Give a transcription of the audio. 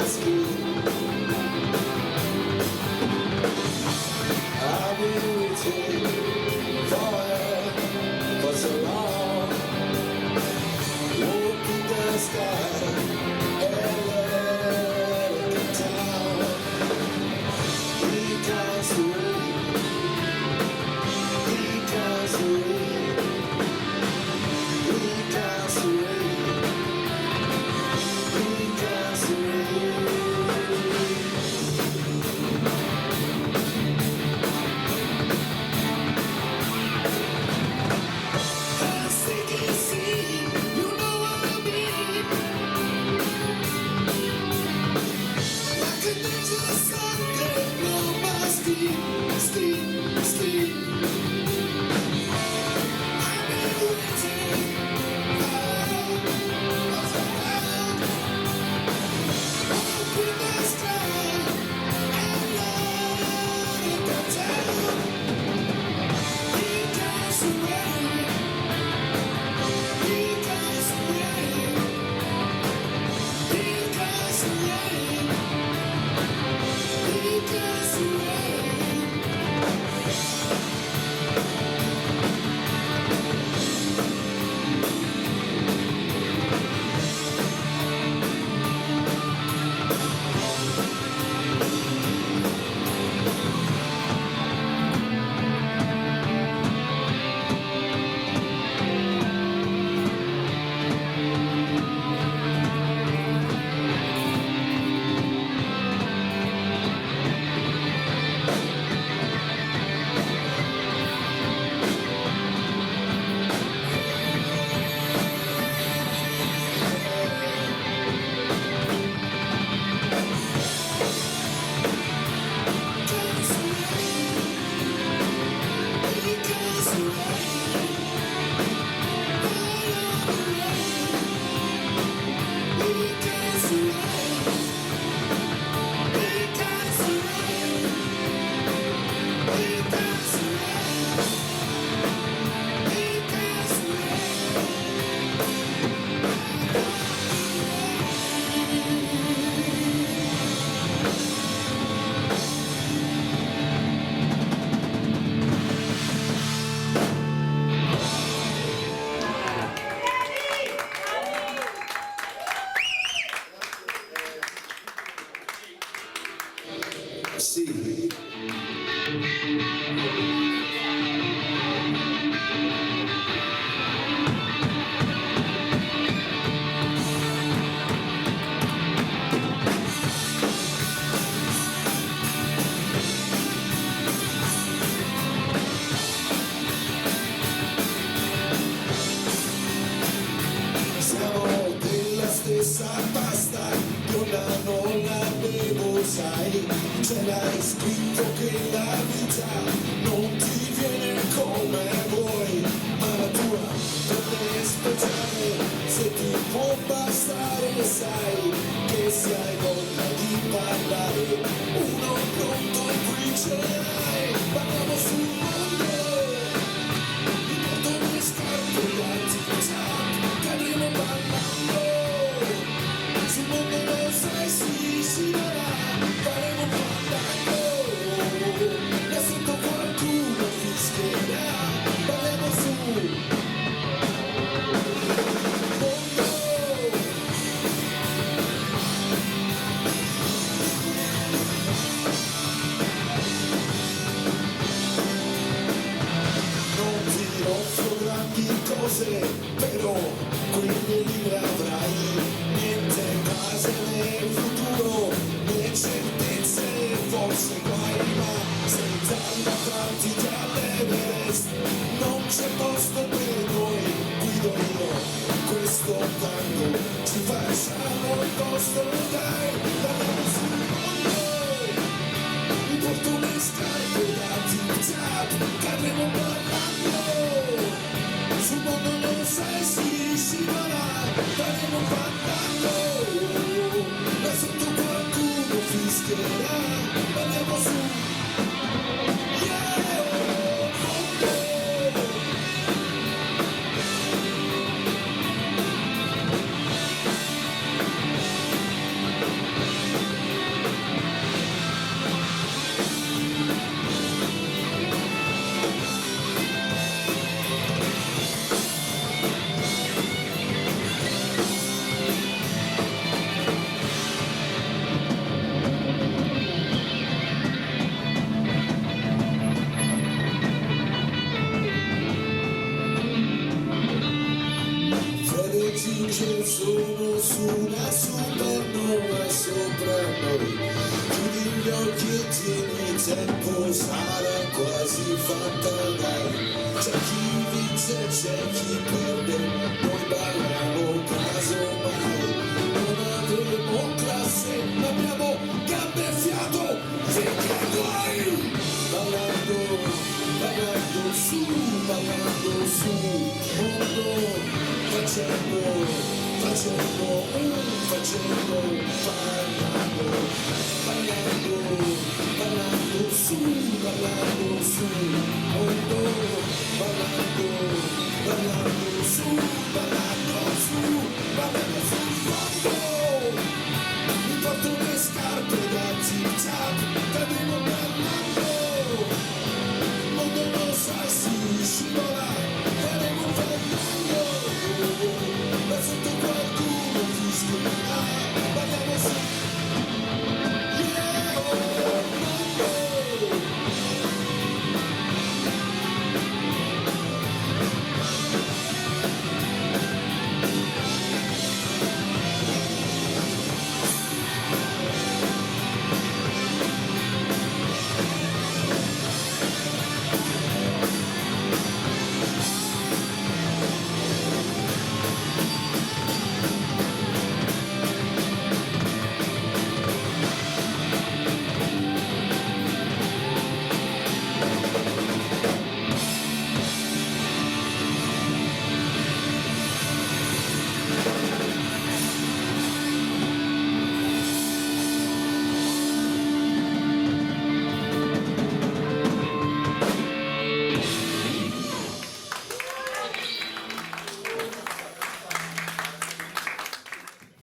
I've been waiting for so long. Open the sky and let it down. Here comes the rain. Here comes the rain. Here comes the rain. Here comes the rain. Sì. Siamo della stessa pasta, io non la bevo, sai, ce l'hai scritto che la vita non ti viene come vuoi, ma la tua non è speciale, se ti può bastare sai che se hai voglia di parlare, uno pronto qui ce l'hai, parliamo sul mondo, mi porto le scarpe e l'attività, cadremo ballando, sul mondo lo sai si darà, faremo ballando, e sento qualcuno fischierà. che sono su una supernova sopra noi. Chiudi gli occhi e tieni tempo, sarà quasi fatta dai. C'è chi vince, c'è chi perde, noi balliamo casomai. Non avremo classe, ma abbiamo gambe e fiato, finché guai. Ballando su, mondo, facendo,